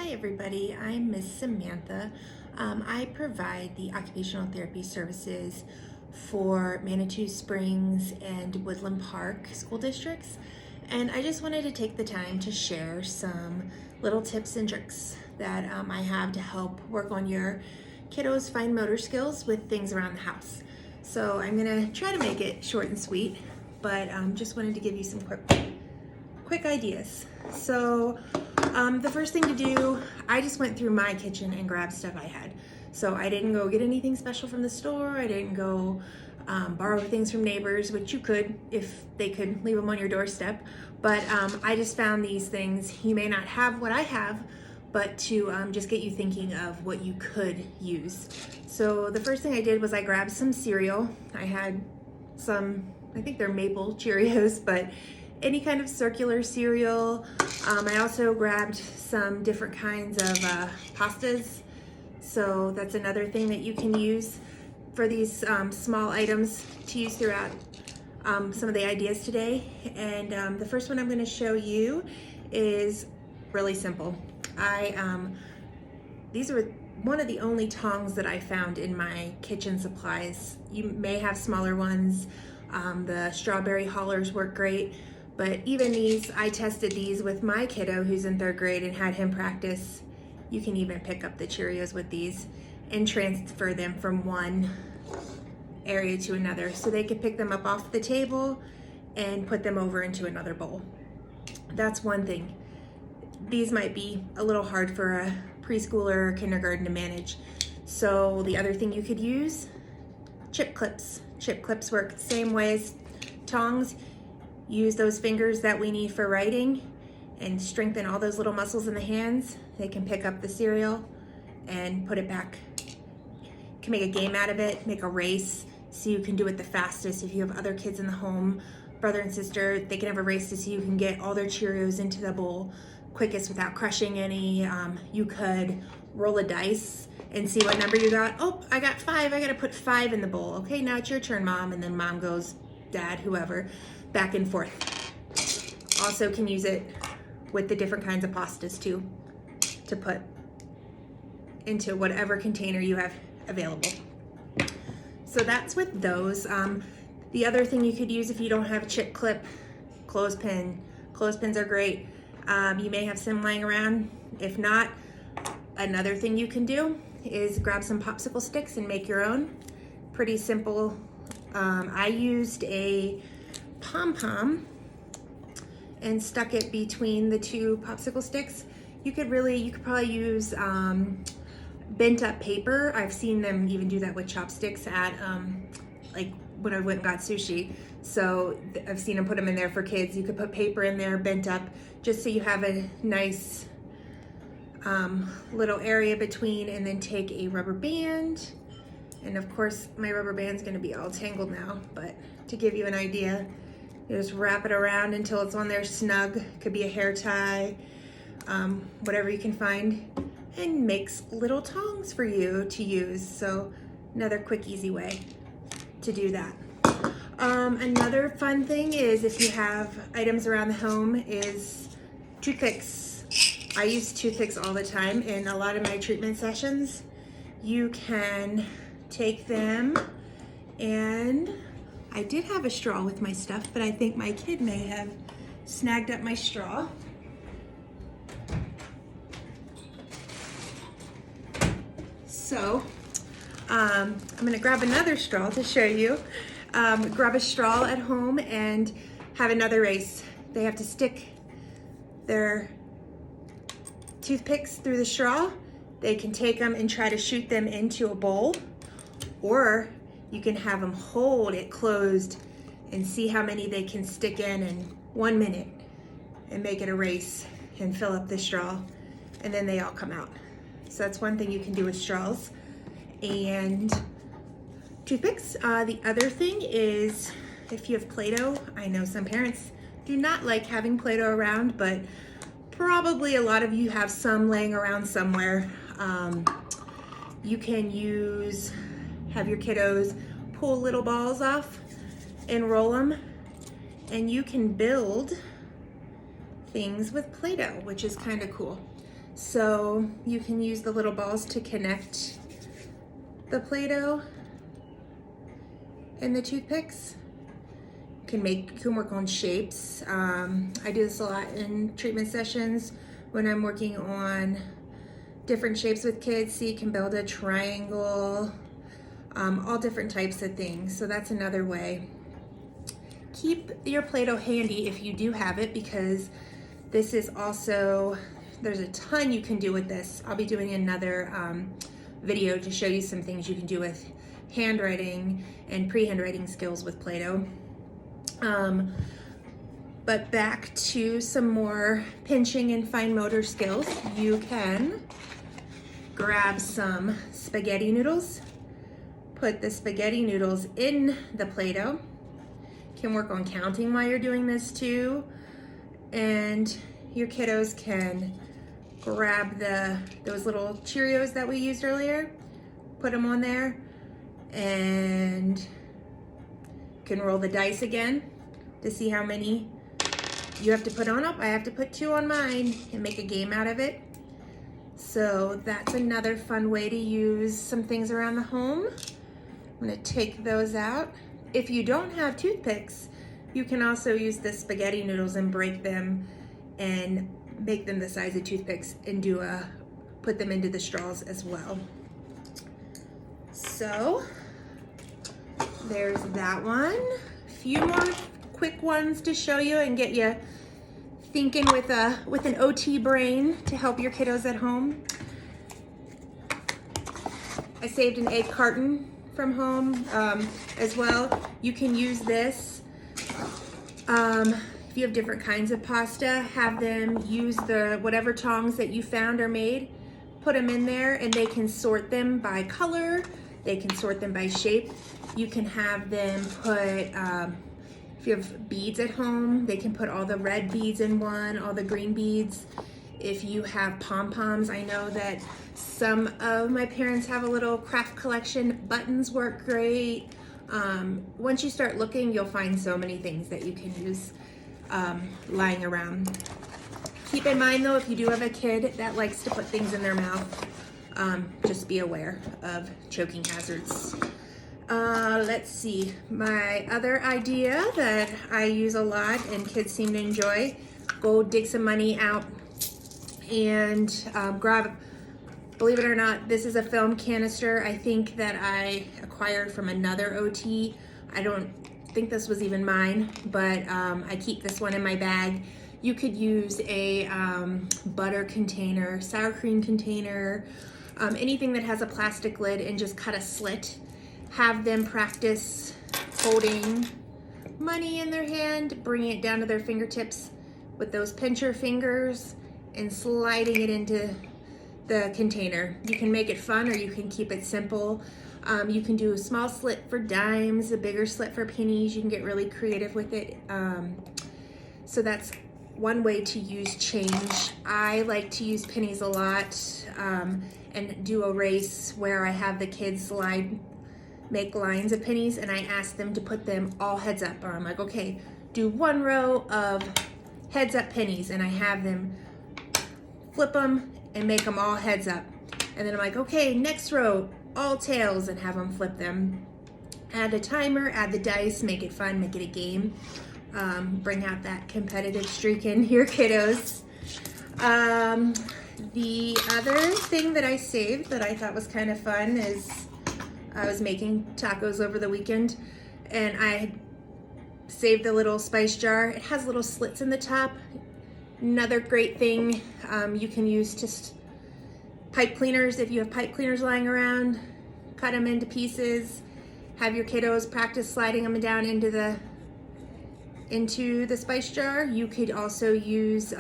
Hi everybody, I'm Miss Samantha. I provide the occupational therapy services for Manitou Springs and Woodland Park school districts, and I just wanted to take the time to share some little tips and tricks that I have to help work on your kiddos' fine motor skills with things around the house. So I'm gonna try to make it short and sweet, but just wanted to give you some quick ideas. So the first thing to do, I just went through my kitchen and grabbed stuff I had. So I didn't go get anything special from the store. I didn't go borrow things from neighbors, which you could if they could leave them on your doorstep. But I just found these things. You may not have what I have, but to just get you thinking of what you could use. So the first thing I did was I grabbed some cereal. I had some, I think they're maple Cheerios, but any kind of circular cereal. I also grabbed some different kinds of pastas. So that's another thing that you can use for these small items to use throughout some of the ideas today. And the first one I'm gonna show you is really simple. These are one of the only tongs that I found in my kitchen supplies. You may have smaller ones. The strawberry haulers work great. But even these, I tested these with my kiddo who's in 3rd grade and had him practice. You can even pick up the Cheerios with these and transfer them from one area to another. So they could pick them up off the table and put them over into another bowl. That's one thing. These might be a little hard for a preschooler or kindergarten to manage. So the other thing you could use, chip clips. Chip clips work the same way as tongs. Use those fingers that we need for writing and strengthen all those little muscles in the hands. They can pick up the cereal and put it back. You can make a game out of it, make a race, so you can do it the fastest. If you have other kids in the home, brother and sister, they can have a race to see who can get all their Cheerios into the bowl quickest without crushing any. You could roll a dice and see what number you got. Oh, I got 5, I gotta put 5 in the bowl. Okay, now it's your turn, Mom, and then Mom goes, Dad, whoever, back and forth. Also can use it with the different kinds of pastas too, to put into whatever container you have available. So that's with those. The other thing you could use if you don't have a chip clip, clothespin. Clothespins are great. You may have some lying around. If not, another thing you can do is grab some popsicle sticks and make your own. Pretty simple. I used a pom-pom and stuck it between the 2 popsicle sticks. You could probably use bent up paper. I've seen them even do that with chopsticks at like when I went and got sushi. So I've seen them put them in there for kids. You could put paper in there bent up just so you have a nice little area between, and then take a rubber band. And of course my rubber band's gonna be all tangled now, but to give you an idea, you just wrap it around until it's on there snug. Could be a hair tie, whatever you can find, and makes little tongs for you to use. So another quick, easy way to do that. Another fun thing is if you have items around the home is toothpicks. I use toothpicks all the time in a lot of my treatment sessions. You can take them, and I did have a straw with my stuff, but I think my kid may have snagged up my straw. So I'm gonna grab another straw to show you. Grab a straw at home and have another race. They have to stick their toothpicks through the straw. They can take them and try to shoot them into a bowl, or you can have them hold it closed and see how many they can stick in 1 minute and make it a race and fill up the straw, and then they all come out. So that's one thing you can do with straws and toothpicks. The other thing is if you have Play-Doh. I know some parents do not like having Play-Doh around, but probably a lot of you have some laying around somewhere. You can have your kiddos pull little balls off and roll them, and you can build things with Play-Doh, which is kind of cool. So you can use the little balls to connect the Play-Doh and the toothpicks. You can work on shapes. I do this a lot in treatment sessions when I'm working on different shapes with kids. So you can build a triangle, all different types of things. So that's another way. Keep your Play-Doh handy if you do have it, because this is also, there's a ton you can do with this. I'll be doing another video to show you some things you can do with handwriting and pre-handwriting skills with Play-Doh. But back to some more pinching and fine motor skills. You can grab some spaghetti noodles, put the spaghetti noodles in the Play-Doh. You can work on counting while you're doing this too. And your kiddos can grab those little Cheerios that we used earlier, put them on there, and you can roll the dice again to see how many you have to put on. Up, I have to put 2 on mine and make a game out of it. So that's another fun way to use some things around the home. I'm gonna take those out. If you don't have toothpicks, you can also use the spaghetti noodles and break them and make them the size of toothpicks and put them into the straws as well. So there's that one. A few more quick ones to show you and get you thinking with an OT brain to help your kiddos at home. I saved an egg carton from home as well. You can use this if you have different kinds of pasta. Have them use whatever tongs that you found or made, put them in there, and they can sort them by color, they can sort them by shape. You can have them put, if you have beads at home, they can put all the red beads in one, all the green beads. If you have pom-poms, I know that some of my parents have a little craft collection. Buttons work great. Once you start looking, you'll find so many things that you can use lying around. Keep in mind though, if you do have a kid that likes to put things in their mouth, just be aware of choking hazards. Let's see, my other idea that I use a lot and kids seem to enjoy, go dig some money out and grab, believe it or not, this is a film canister I think that I acquired from another OT. I don't think this was even mine, but I keep this one in my bag. You could use a butter container, sour cream container, anything that has a plastic lid, and just cut a slit. Have them practice holding money in their hand, bringing it down to their fingertips with those pincher fingers and sliding it into the container. You can make it fun or you can keep it simple. You can do a small slit for dimes, a bigger slit for pennies. You can get really creative with it. So that's one way to use change. I like to use pennies a lot and do a race where I have the kids make lines of pennies, and I ask them to put them all heads up. Or I'm like, okay, do 1 row of heads up pennies, and I have them flip them and make them all heads up. And then I'm like, okay, next row, all tails, and have them flip them. Add a timer, add the dice, make it fun, make it a game. Bring out that competitive streak in your kiddos. The other thing that I saved that I thought was kind of fun is I was making tacos over the weekend, and I saved the little spice jar. It has little slits in the top. Another great thing you can use just pipe cleaners. If you have pipe cleaners lying around, cut them into pieces. Have your kiddos practice sliding them down into the spice jar. You could also use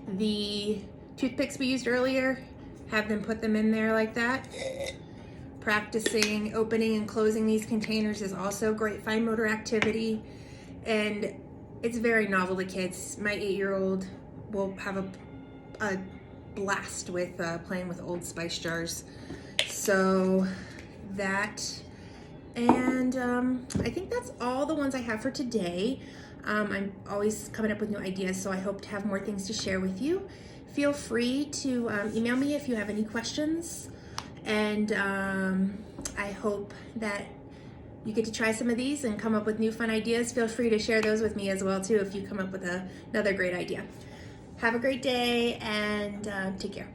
the toothpicks we used earlier. Have them put them in there like that. Practicing opening and closing these containers is also great fine motor activity, and it's very novel to kids. My 8-year-old will have a blast with playing with old spice jars. So that, and I think that's all the ones I have for today. I'm always coming up with new ideas, so I hope to have more things to share with you. Feel free to email me if you have any questions, and I hope that you get to try some of these and come up with new fun ideas. Feel free to share those with me as well too if you come up with another great idea. Have a great day, and take care.